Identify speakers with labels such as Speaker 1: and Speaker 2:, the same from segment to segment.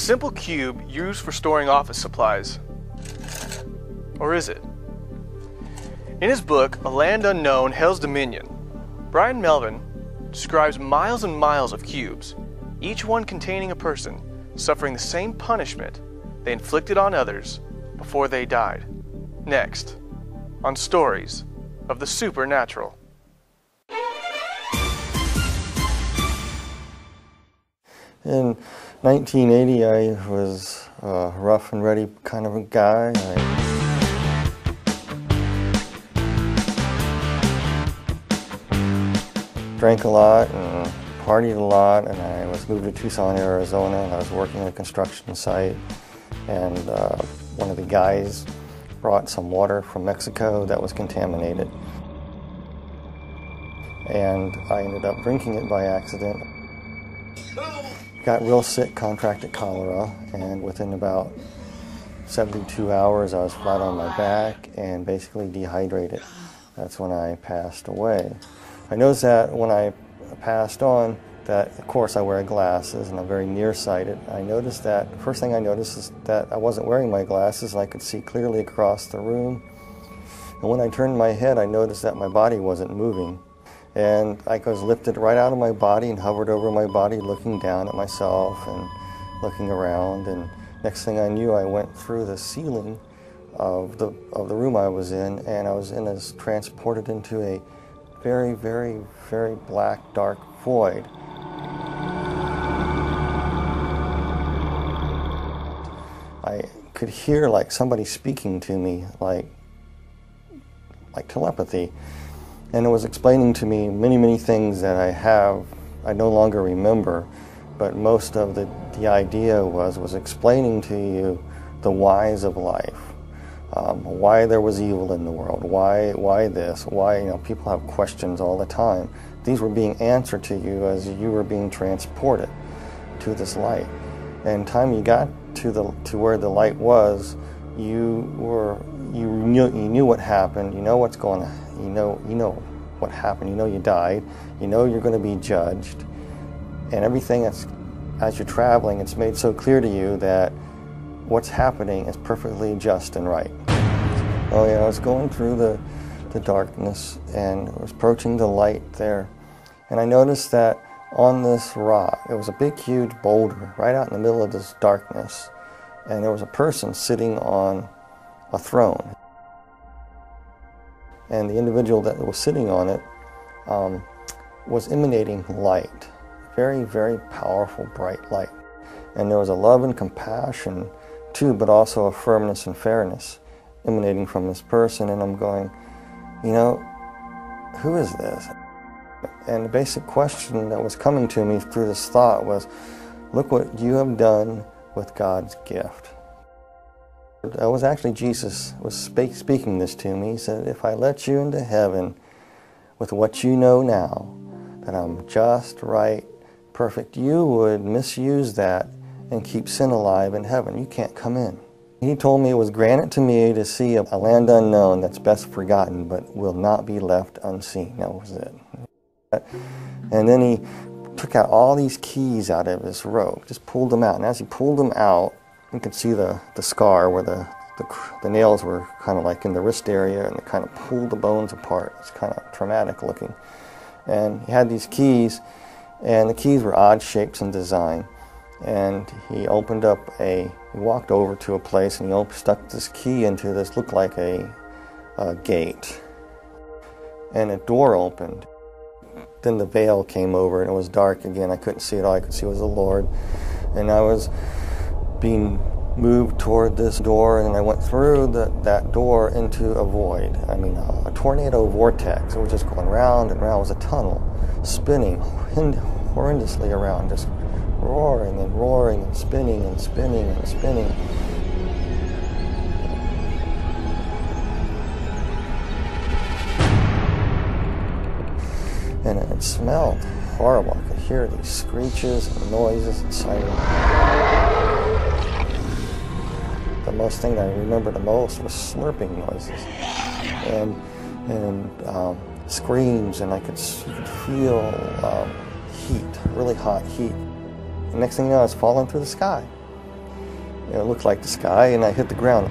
Speaker 1: simple cube used for storing office supplies. Or is it? In his book, A Land Unknown, Hell's Dominion, Brian Melvin describes miles and miles of cubes, each one containing a person suffering the same punishment they inflicted on others before they died. Next, on Stories of the Supernatural.
Speaker 2: In 1980, I was a rough and ready kind of a guy. I drank a lot and partied a lot, and I was moved to Tucson, Arizona, and I was working at a construction site, and one of the guys brought some water from Mexico that was contaminated, and I ended up drinking it by accident. Got real sick, contracted cholera, and within about 72 hours I was flat on my back and basically dehydrated. That's when I passed away. I noticed that when I passed on, that of course I wear glasses and I'm very nearsighted. I noticed that, the first thing I noticed is that I wasn't wearing my glasses and I could see clearly across the room. And when I turned my head, I noticed that my body wasn't moving. And I was lifted right out of my body and hovered over my body, looking down at myself and looking around. And next thing I knew, I went through the ceiling of the room I was in, and I was transported into a very, very, very black, dark void. I could hear like somebody speaking to me, like telepathy. And it was explaining to me many, many things that I no longer remember, but most of the idea was explaining to you the whys of life, why there was evil in the world, why this, why, people have questions all the time. These were being answered to you as you were being transported to this light. And time you got to where the light was, you knew what happened, you know what's going on. You know what happened, you know you died, you know you're going to be judged, and everything as you're traveling, it's made so clear to you that what's happening is perfectly just and right. Oh yeah, I was going through the darkness and I was approaching the light there, and I noticed that on this rock, it was a big huge boulder right out in the middle of this darkness, and there was a person sitting on a throne. And the individual that was sitting on it was emanating light, very, very powerful, bright light. And there was a love and compassion too, but also a firmness and fairness emanating from this person. And I'm going, who is this? And the basic question that was coming to me through this thought was, look what you have done with God's gift. It was actually Jesus was speaking this to me. He said, if I let you into heaven with what you know now, that I'm just, right, perfect, you would misuse that and keep sin alive in heaven. You can't come in. He told me it was granted to me to see a land unknown that's best forgotten, but will not be left unseen. That was it. And then he took out all these keys out of his robe, just pulled them out. And as he pulled them out, you could see the scar where the nails were kind of like in the wrist area, and they kind of pulled the bones apart. It's kind of traumatic looking. And he had these keys, and the keys were odd shapes and design. And he walked over to a place, and he stuck this key into this, looked like a gate. And a door opened. Then the veil came over, and it was dark again. I couldn't see it. All I could see was the Lord. And I was being moved toward this door, and I went through that door into a void. I mean, a tornado vortex. It was just going round and round. It was a tunnel, spinning horrendously around, just roaring and roaring and spinning and spinning and spinning. And it smelled horrible. I could hear these screeches and noises and sirens. The most thing that I remember the most was slurping noises and screams, and you could feel heat, really hot heat. The next thing you know, I was falling through the sky. It looked like the sky, and I hit the ground.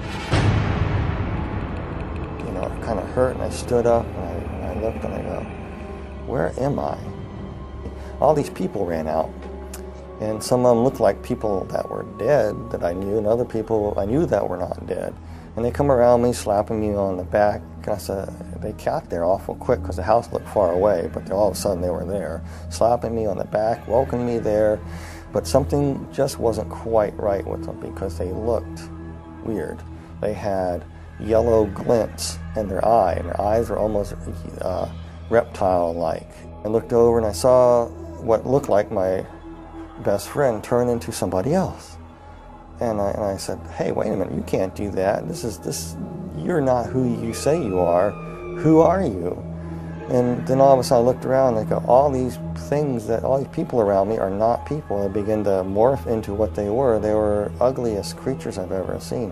Speaker 2: It kind of hurt, and I stood up, and I looked, and I go, where am I? All these people ran out, and some of them looked like people that were dead that I knew, and other people I knew that were not dead. And they come around me, slapping me on the back. I said, they got there awful quick because the house looked far away, but all of a sudden they were there, slapping me on the back, welcoming me there. But something just wasn't quite right with them because they looked weird. They had yellow glints in their eye, and their eyes were almost reptile-like. I looked over and I saw what looked like my best friend turn into somebody else. And I said, hey, wait a minute, you can't do that. You're not who you say you are. Who are you? And then all of a sudden I looked around and I go, all these people around me are not people. They began to morph into what they were. They were ugliest creatures I've ever seen.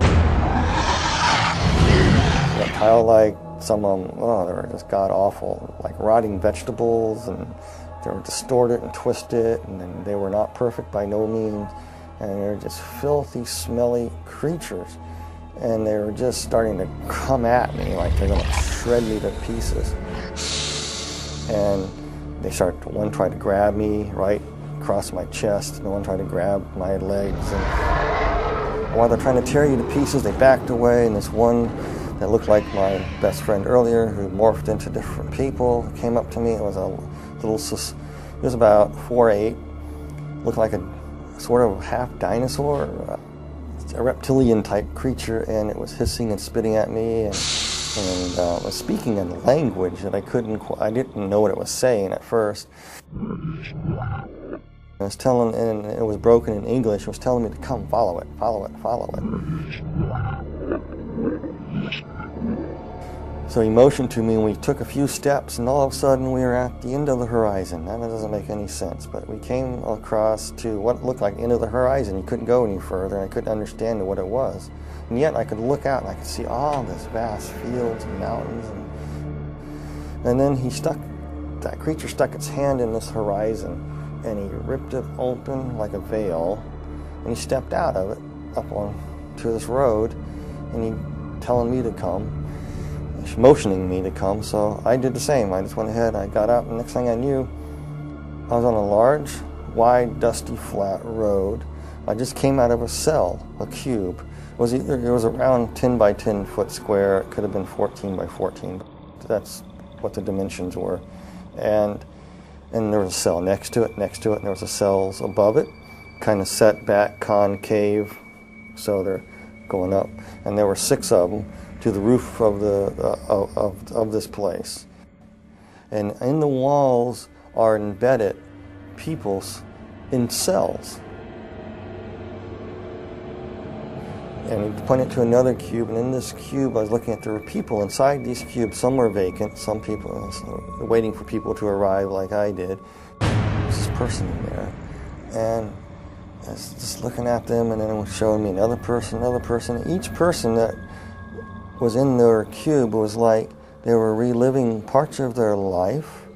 Speaker 2: Reptile-like, some of them, they were just god-awful, like rotting vegetables, and they were distorted and twisted, and then they were not perfect by no means. And they were just filthy, smelly creatures. And they were just starting to come at me like they're going to shred me to pieces. And one tried to grab me right across my chest, and one tried to grab my legs. And while they're trying to tear you to pieces, they backed away, and this one that looked like my best friend earlier, who morphed into different people, came up to me. It was he was about 4'8", looked like a sort of half dinosaur, a reptilian type creature, and it was hissing and spitting at me, and was speaking in a language that I didn't know what it was saying at first. I was telling, and it was broken in English. It was telling me to come, follow it, follow it, follow it. So he motioned to me, and we took a few steps, and all of a sudden we were at the end of the horizon. That doesn't make any sense, but we came across to what looked like the end of the horizon. You couldn't go any further, and I couldn't understand what it was. And yet I could look out, and I could see all this vast fields and mountains. And then that creature stuck its hand in this horizon, and he ripped it open like a veil, and he stepped out of it up onto this road, and he telling me to come, motioning me to come. So I did the same. I just went ahead, I got up, and next thing I knew, I was on a large, wide, dusty, flat road. I just came out of a cell, a cube. It was around 10 by 10 foot square. It could have been 14 by 14. That's what the dimensions were. And there was a cell next to it, and there was a cells above it, kind of set back, concave, so they're going up. And there were 6 of them to the roof of this place. And in the walls are embedded peoples in cells. And he pointed to another cube, and in this cube I was looking at, there were people inside these cubes. Some were vacant, some people waiting for people to arrive like I did. There's this person in there, and I was just looking at them, and then it was showing me another person. Each person that was in their cube was like they were reliving parts of their life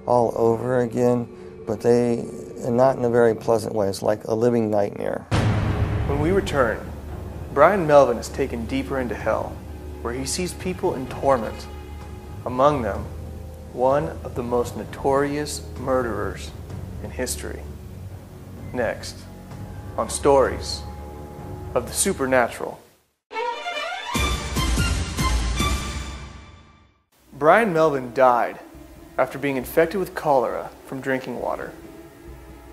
Speaker 2: all over again, but not in a very pleasant way. It's like a living nightmare.
Speaker 1: When we return, Brian Melvin is taken deeper into hell, where he sees people in torment. Among them, one of the most notorious murderers in history. Next, on Stories of the Supernatural. Brian Melvin died after being infected with cholera from drinking water.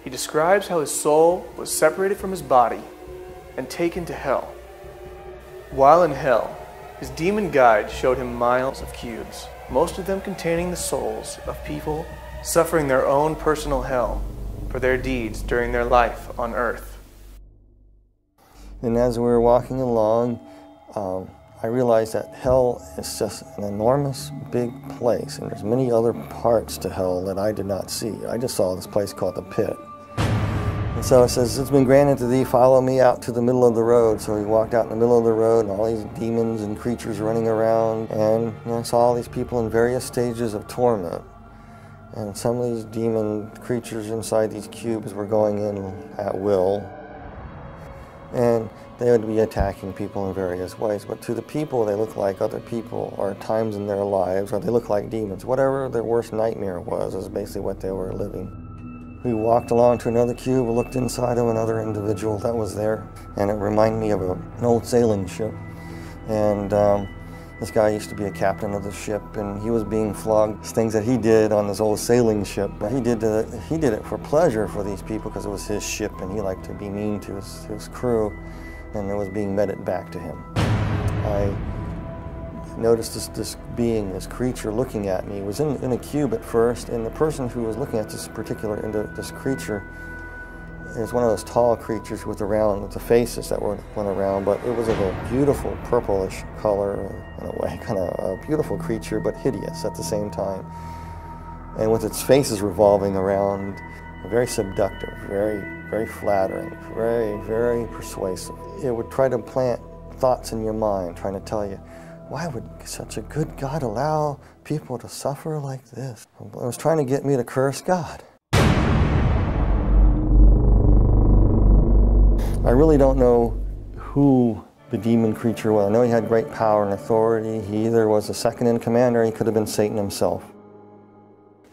Speaker 1: He describes how his soul was separated from his body and taken to hell. While in hell, his demon guide showed him miles of cubes, most of them containing the souls of people suffering their own personal hell for their deeds during their life on earth.
Speaker 2: And as we were walking along, I realized that hell is just an enormous big place, and there's many other parts to hell that I did not see. I just saw this place called the pit. And so it says, it's been granted to thee, follow me out to the middle of the road. So he walked out in the middle of the road, and all these demons and creatures running around, and I saw all these people in various stages of torment. And some of these demon creatures inside these cubes were going in at will. and they would be attacking people in various ways. But to the people, they look like other people, or times in their lives, or they look like demons. Whatever their worst nightmare was is basically what they were living. We walked along to another cube, looked inside of another individual that was there, and it reminded me of an old sailing ship. And this guy used to be a captain of the ship, and he was being flogged. Things that he did on this old sailing ship. He did it for pleasure for these people because it was his ship, and he liked to be mean to his crew, and it was being meted back to him. I noticed this being, this creature looking at me. It was in a cube at first, and the person who was looking at this creature is one of those tall creatures with the faces that went around, but it was of a beautiful purplish color in a way, kind of a beautiful creature, but hideous at the same time. And with its faces revolving around, very seductive, very flattering, very persuasive. It would try to plant thoughts in your mind, trying to tell you, why would such a good God allow people to suffer like this? It was trying to get me to curse God. I really don't know who the demon creature was. I know he had great power and authority. He either was the second in command or he could have been Satan himself.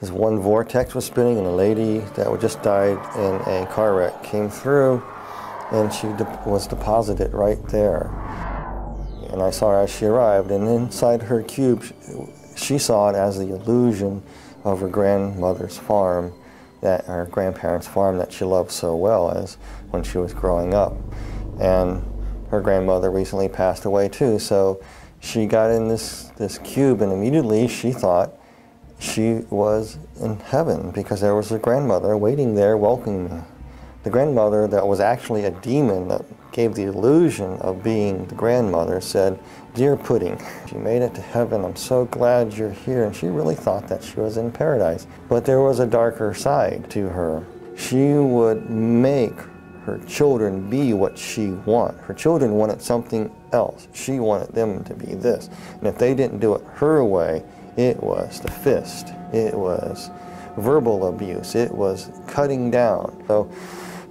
Speaker 2: This one vortex was spinning, and a lady that had just died in a car wreck came through, and she was deposited right there. And I saw her as she arrived, and inside her cube, she saw it as the illusion of her grandmother's farm, her grandparents' farm that she loved so well as when she was growing up. And her grandmother recently passed away too, so she got in this cube, and immediately she thought she was in heaven because there was a grandmother waiting there welcoming me. The grandmother that was actually a demon that gave the illusion of being the grandmother said, "Dear Pudding, you made it to heaven. I'm so glad you're here." And she really thought that she was in paradise. But there was a darker side to her. She would make her children be what she wanted. Her children wanted something else. She wanted them to be this. And if they didn't do it her way, it was the fist. It was verbal abuse. It was cutting down. So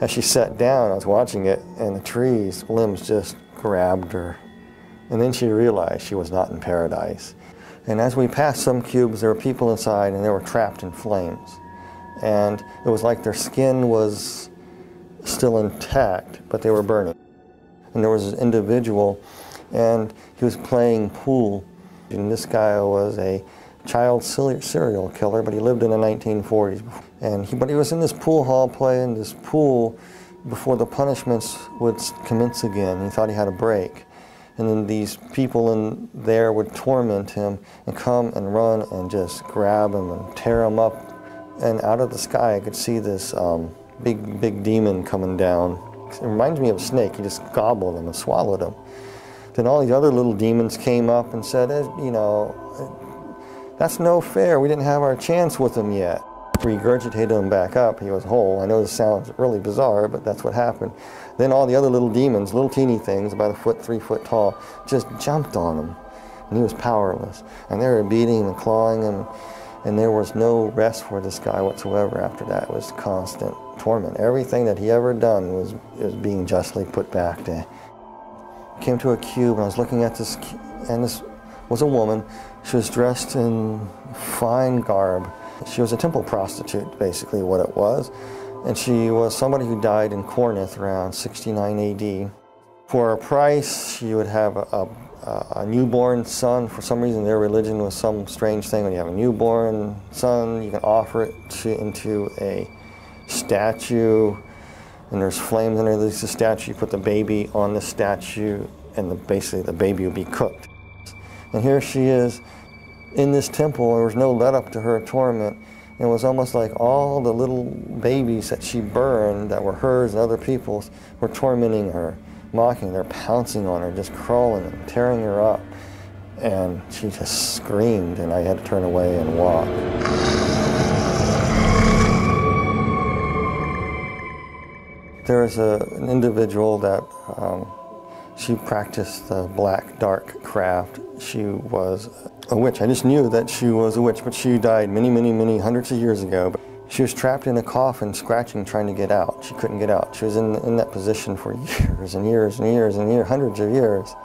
Speaker 2: as she sat down, I was watching it, and the tree's limbs just grabbed her. And then she realized she was not in paradise. And as we passed some cubes, there were people inside, and they were trapped in flames. And it was like their skin was still intact, but they were burning. And there was an individual, and he was playing pool. And this guy was a child serial killer, but he lived in the 1940s. But he was in this pool hall playing this pool before the punishments would commence again. He thought he had a break. And then these people in there would torment him and come and run and just grab him and tear him up. And out of the sky, I could see this big demon coming down. It reminds me of a snake. He just gobbled him and swallowed him. Then all these other little demons came up and said, you know, that's no fair. We didn't have our chance with him yet. Regurgitated him back up. He was whole. I know this sounds really bizarre, but that's what happened. Then all the other little demons, little teeny things, about 3 foot tall, just jumped on him. And he was powerless. And they were beating him and clawing him. And there was no rest for this guy whatsoever after that. It was constant torment. Everything that he ever done was being justly put back to him. I came to a cube, and I was looking at this, and this was a woman. She was dressed in fine garb. She was a temple prostitute, basically what it was. And she was somebody who died in Corinth around 69 AD. For a price, she would have a newborn son. For some reason, their religion was some strange thing. When you have a newborn son, you can offer it into a statue, and there's flames underneath the statue. You put the baby on the statue, and basically the baby will be cooked. And here she is in this temple. There was no let up to her torment. It was almost like all the little babies that she burned that were hers and other people's were tormenting her, mocking her, pouncing on her, just crawling and tearing her up. And she just screamed, and I had to turn away and walk. There was an individual that she practiced the black dark craft. She was a witch. I just knew that she was a witch, but she died many hundreds of years ago. She was trapped in a coffin, scratching, trying to get out. She couldn't get out. She was in that position for years and years and years and years, hundreds of years.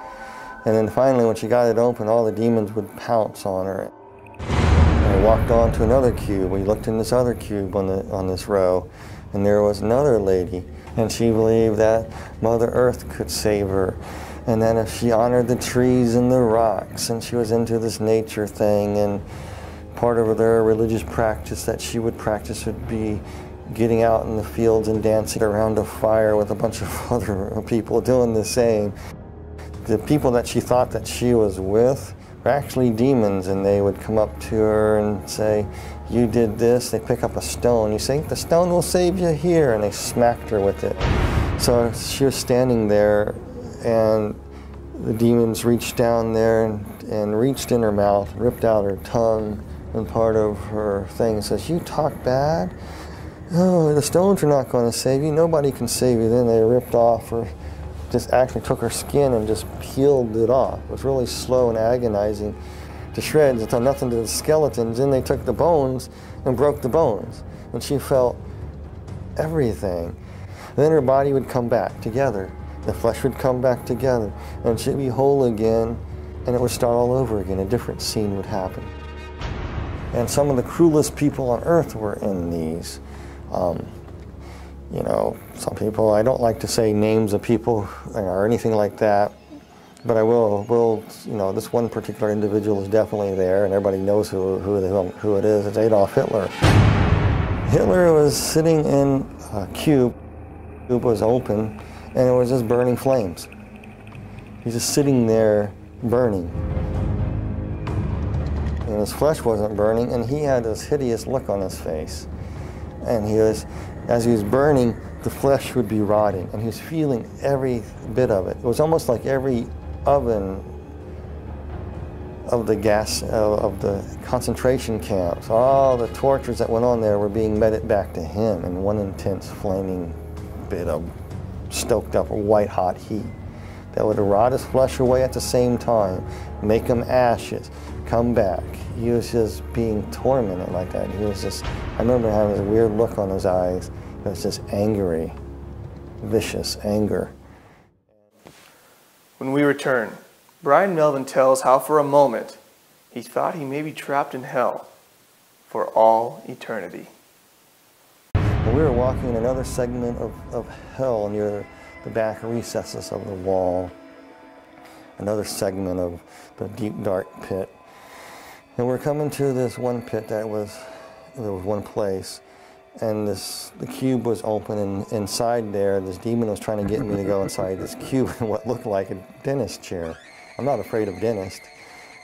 Speaker 2: And then finally, when she got it open, all the demons would pounce on her. And we walked on to another cube. We looked in this other cube on this row, and there was another lady. And she believed that Mother Earth could save her. And then if she honored the trees and the rocks, and she was into this nature thing, and part of their religious practice that she would practice would be getting out in the fields and dancing around a fire with a bunch of other people doing the same. The people that she thought that she was with were actually demons, and they would come up to her and say, "You did this." They pick up a stone. You say, "The stone will save you here," and they smacked her with it. So she was standing there, and the demons reached down there and reached in her mouth, ripped out her tongue and part of her thing, and says, "You talk bad? Oh, the stones are not going to save you. Nobody can save you." Then they ripped off her, just actually took her skin and just peeled it off. It was really slow and agonizing to shreds. It done nothing to the skeletons. Then they took the bones and broke the bones. And she felt everything. Then her body would come back together. The flesh would come back together, and she'd be whole again, and it would start all over again. A different scene would happen. And some of the cruelest people on earth were in these. You know, some people, I don't like to say names of people or anything like that, but I will, you know, this one particular individual is definitely there, and everybody knows who it is. It's Adolf Hitler. Hitler was sitting in a cube. The cube was open, and it was just burning flames. He's just sitting there burning. And his flesh wasn't burning, and he had this hideous look on his face. And he was, as he was burning, the flesh would be rotting, and he was feeling every bit of it. It was almost like every oven of the gas, of the concentration camps, all the tortures that went on there were being meted back to him in one intense flaming bit of stoked up white hot heat that would rot his flesh away at the same time, make him ashes, come back. He was just being tormented like that. He was just, I remember having this weird look on his eyes. It was just angry, vicious anger.
Speaker 1: When we return, Brian Melvin tells how for a moment he thought he may be trapped in hell for all eternity.
Speaker 2: We were walking in another segment of hell near the back recesses of the wall, another segment of the deep dark pit. And we're coming to this one pit there was one place, and the cube was open, and inside there, this demon was trying to get me to go inside this cube in what looked like a dentist chair. I'm not afraid of dentists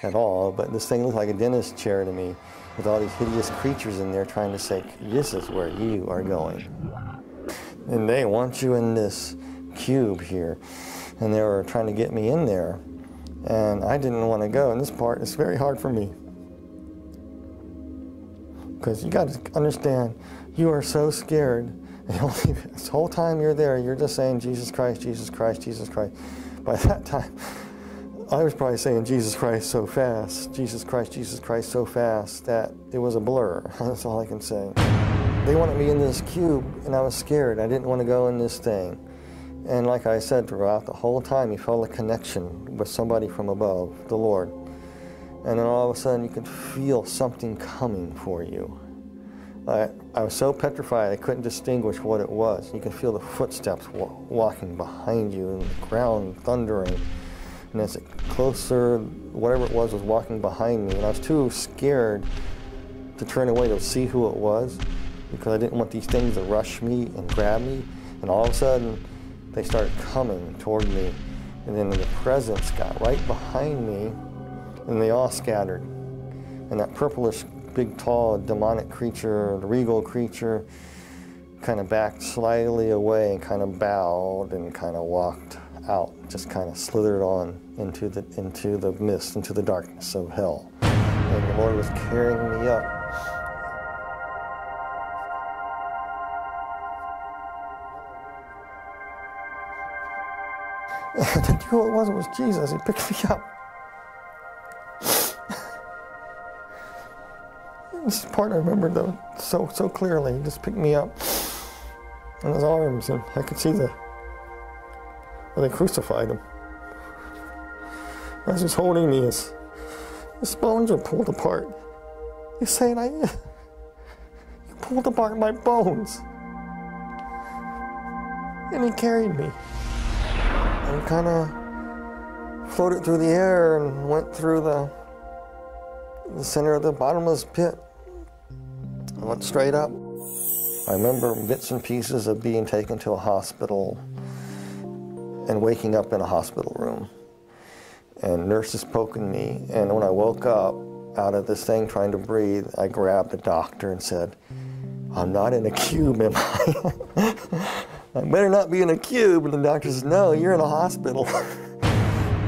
Speaker 2: at all, but this thing looked like a dentist chair to me, with all these hideous creatures in there trying to say, "This is where you are going. And they want you in this cube here." And they were trying to get me in there, and I didn't want to go. And this part is very hard for me, because you got to understand, you are so scared, and this whole time you're there, you're just saying, "Jesus Christ, Jesus Christ, Jesus Christ." By that time, I was probably saying "Jesus Christ" so fast, Jesus Christ so fast, that it was a blur. That's all I can say. They wanted me in this cube, and I was scared. I didn't want to go in this thing. And like I said, throughout the whole time, you felt a connection with somebody from above, the Lord. And then all of a sudden, you could feel something coming for you. I was so petrified, I couldn't distinguish what it was. You could feel the footsteps walking behind you, and the ground thundering. And as it closer, whatever it was walking behind me, and I was too scared to turn away to see who it was, because I didn't want these things to rush me and grab me. And all of a sudden, they started coming toward me. And then the presence got right behind me, and they all scattered. And that purplish, big, tall, demonic creature, the regal creature, kind of backed slightly away and kind of bowed and kind of walked out, just kind of slithered on into the mist, into the darkness of hell. And the Lord was carrying me up. And I knew who it was. It was Jesus. He picked me up. This is part I remember though so clearly. He just picked me up in his arms, and I could see where they crucified him. As he's holding me, his bones are pulled apart. He's saying, you pulled apart my bones. And he carried me. And kind of floated through the air and went through the center of the bottomless pit. I went straight up. I remember bits and pieces of being taken to a hospital and waking up in a hospital room. And nurses poking me. And when I woke up out of this thing trying to breathe, I grabbed the doctor and said, "I'm not in a cube, am I?" "I better not be in a cube." And the doctor says, "No, you're in a hospital."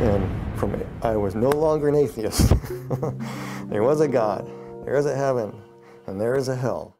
Speaker 2: And from it, I was no longer an atheist. There was a God, there is a heaven, and there is a hell.